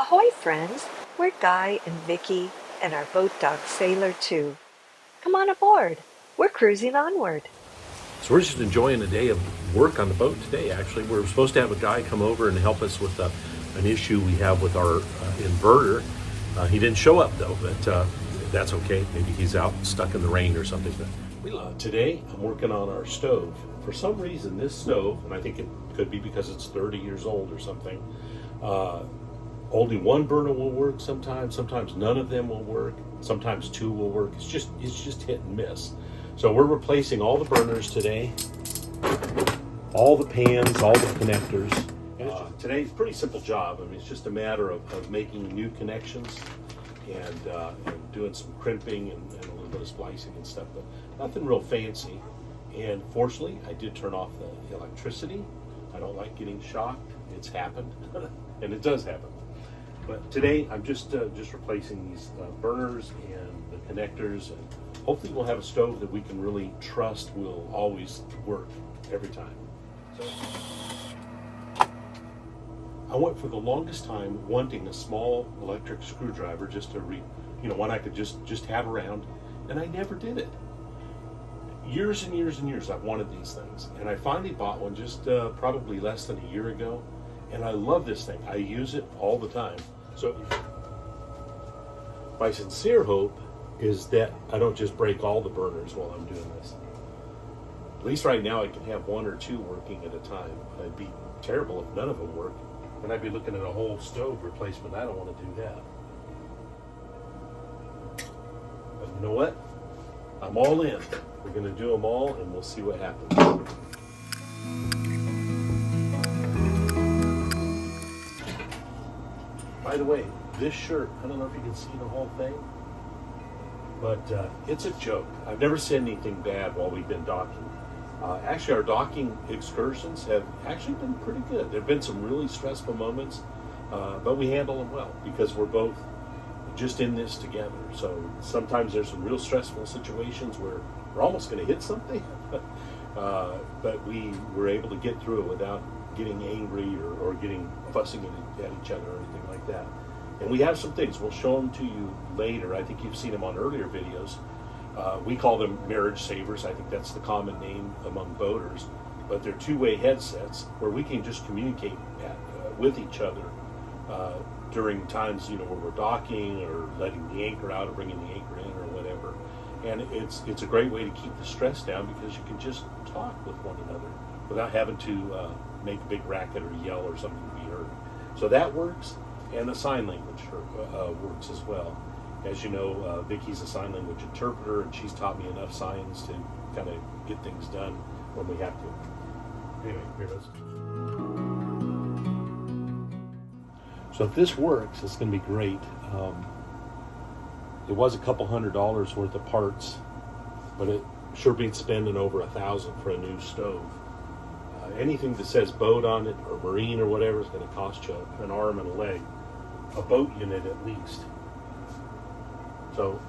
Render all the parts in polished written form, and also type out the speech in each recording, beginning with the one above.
Ahoy, friends! We're Guy and Vicky and our boat dog Sailor 2. Come on aboard. We're cruising onward. So we're just enjoying a day of work on the boat today, actually. We're supposed to have a guy come over and help us with an issue we have with our inverter. He didn't show up though, but that's okay. Maybe he's out stuck in the rain or something. But today I'm working on our stove. For some reason this stove, and I think it could be because it's 30 years old or something, only one burner will work sometimes none of them will work, sometimes two will work. It's just hit and miss. So we're replacing all the burners today, all the pans, all the connectors. Today's a pretty simple job. I mean, it's just a matter of making new connections and doing some crimping and a little bit of splicing and stuff, but nothing real fancy. And fortunately, I did turn off the electricity. I don't like getting shocked. It's happened, and it does happen. But today, I'm just replacing these burners and the connectors, and hopefully we'll have a stove that we can really trust will always work every time. So I went for the longest time wanting a small electric screwdriver, just to one I could just have around, and I never did it. Years and years and years I've wanted these things, and I finally bought one just probably less than a year ago, and I love this thing. I use it all the time. So my sincere hope is that I don't just break all the burners while I'm doing this. At least right now I can have one or two working at a time. It'd be terrible if none of them work, and I'd be looking at a whole stove replacement. I don't want to do that. But you know what? I'm all in. We're going to do them all, and we'll see what happens. By the way, this shirt, I don't know if you can see the whole thing, but it's a joke. I've never said anything bad while we've been docking. Actually, our docking excursions have actually been pretty good. There have been some really stressful moments, but we handle them well because we're both just in this together. So sometimes there's some real stressful situations where we're almost going to hit something, but we were able to get through it without getting angry or getting fussing at each other or anything like that. And we have some things. We'll show them to you later. I think you've seen them on earlier videos. We call them marriage savers. I think that's the common name among boaters. But they're two-way headsets where we can just communicate with each other during times, where we're docking or letting the anchor out or bringing the anchor in or whatever. And it's a great way to keep the stress down because you can just talk with one another without having to make a big racket or yell or something to be heard. So that works, and the sign language works as well. As you know, Vicky's a sign language interpreter, and she's taught me enough signs to kind of get things done when we have to. Anyway, here it is. So if this works, it's going to be great. It was a couple $100 worth of parts, but it sure beats spending over $1,000 for a new stove. Anything that says boat on it or marine or whatever is going to cost you an arm and a leg, a boat unit at least. So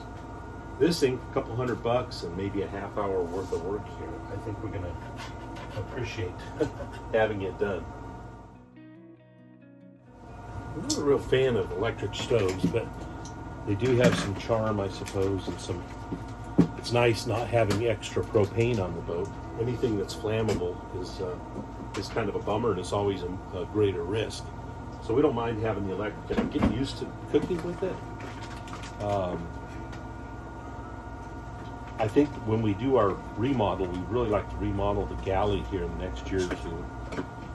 this thing, a couple $100 and maybe a half hour worth of work here, I think we're going to appreciate having it done. I'm not a real fan of electric stoves, but they do have some charm, I suppose, and it's nice not having extra propane on the boat. Anything that's flammable is kind of a bummer, and it's always a greater risk. So we don't mind having the electric, and I'm getting used to cooking with it. I think when we do our remodel, we really like to remodel the galley here in the next year or two.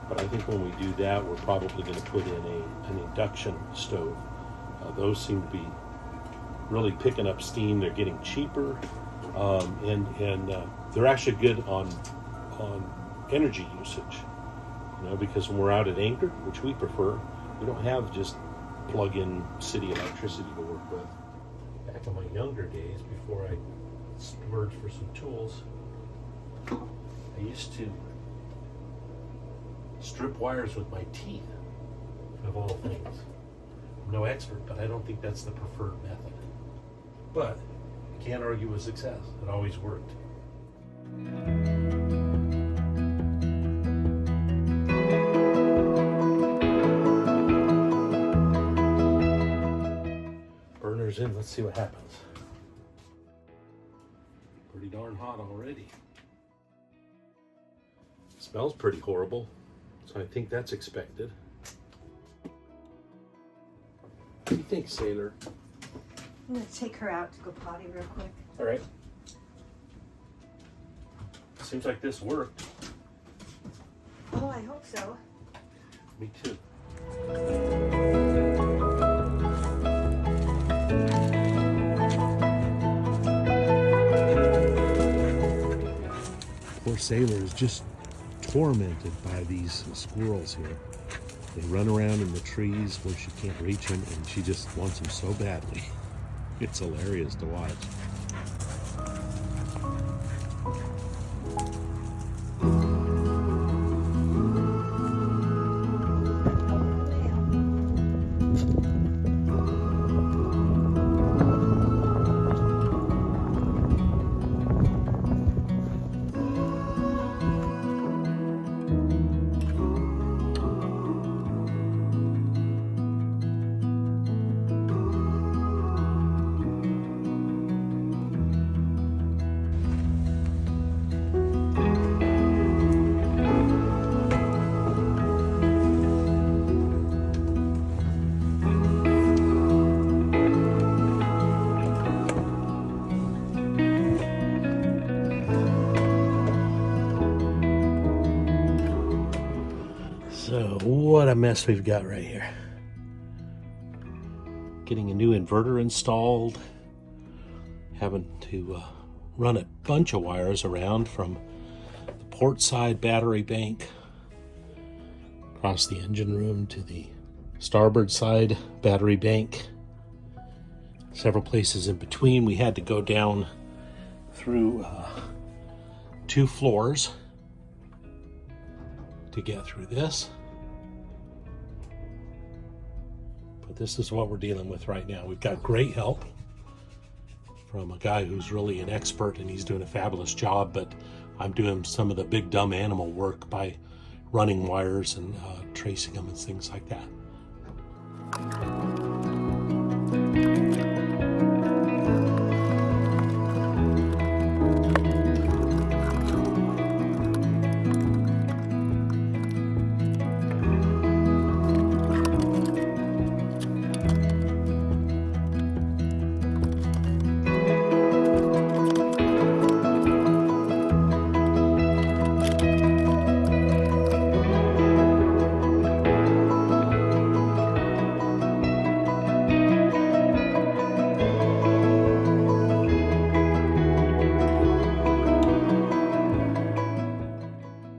But I think when we do that, we're probably going to put in an induction stove. Those seem to be really picking up steam. They're getting cheaper, and they're actually good on energy usage. Because when we're out at anchor, which we prefer, we don't have just plug-in city electricity to work with. Back in my younger days, before I splurged for some tools, I used to strip wires with my teeth, of all things. I'm no expert, but I don't think that's the preferred method. But I can't argue with success. It always worked. sailors in. Let's see what happens. Pretty darn hot already. Smells pretty horrible, so I think that's expected. What do you think, sailor? I'm gonna take her out to go potty real quick. All right. Seems like this worked. Oh, I hope so. Me too. Poor sailor is just tormented by these squirrels here. They run around in the trees where she can't reach them, and she just wants them so badly. It's hilarious to watch. So what a mess we've got right here. Getting a new inverter installed, having to run a bunch of wires around from the port side battery bank across the engine room to the starboard side battery bank. Several places in between. We had to go down through 2 floors to get through this. But this is what we're dealing with right now. We've got great help from a guy who's really an expert, and he's doing a fabulous job, but I'm doing some of the big dumb animal work by running wires and tracing them and things like that.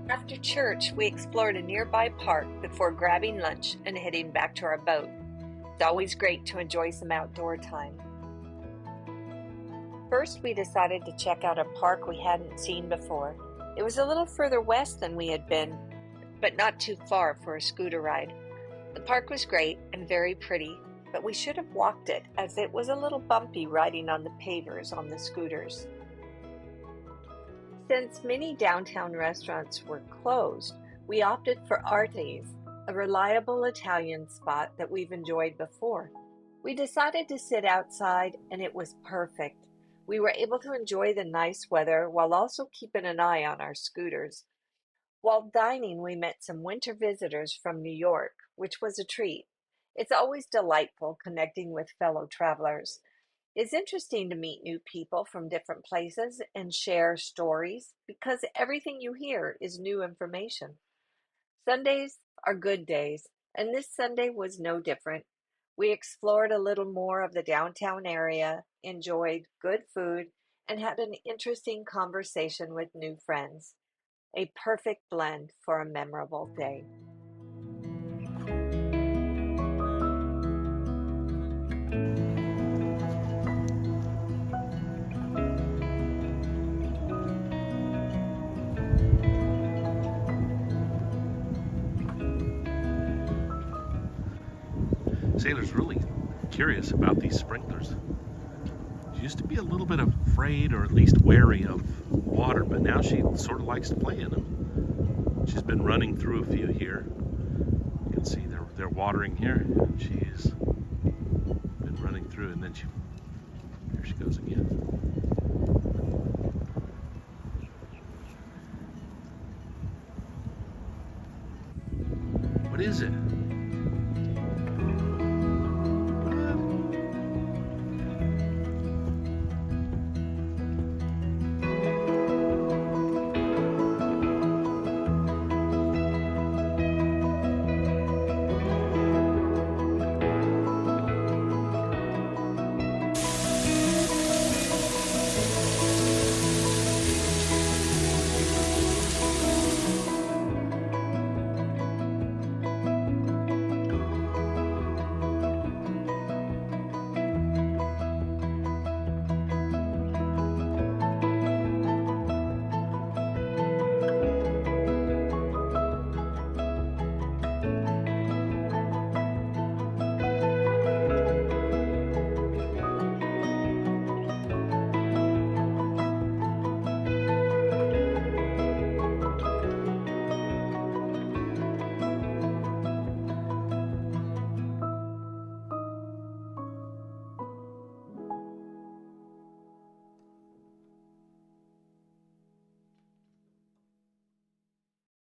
After church, we explored a nearby park before grabbing lunch and heading back to our boat. It's always great to enjoy some outdoor time. First, we decided to check out a park we hadn't seen before. It was a little further west than we had been, but not too far for a scooter ride. The park was great and very pretty, but we should have walked it as it was a little bumpy riding on the pavers on the scooters. Since many downtown restaurants were closed, we opted for Arte's, a reliable Italian spot that we've enjoyed before. We decided to sit outside, and it was perfect. We were able to enjoy the nice weather while also keeping an eye on our scooters. While dining, we met some winter visitors from New York, which was a treat. It's always delightful connecting with fellow travelers. It's interesting to meet new people from different places and share stories because everything you hear is new information. Sundays are good days, and this Sunday was no different. We explored a little more of the downtown area, enjoyed good food, and had an interesting conversation with new friends. A perfect blend for a memorable day. Sailor's really curious about these sprinklers. She used to be a little bit afraid, or at least wary of water, but now she sort of likes to play in them. She's been running through a few here. You can see they're watering here, and she's been running through, and then she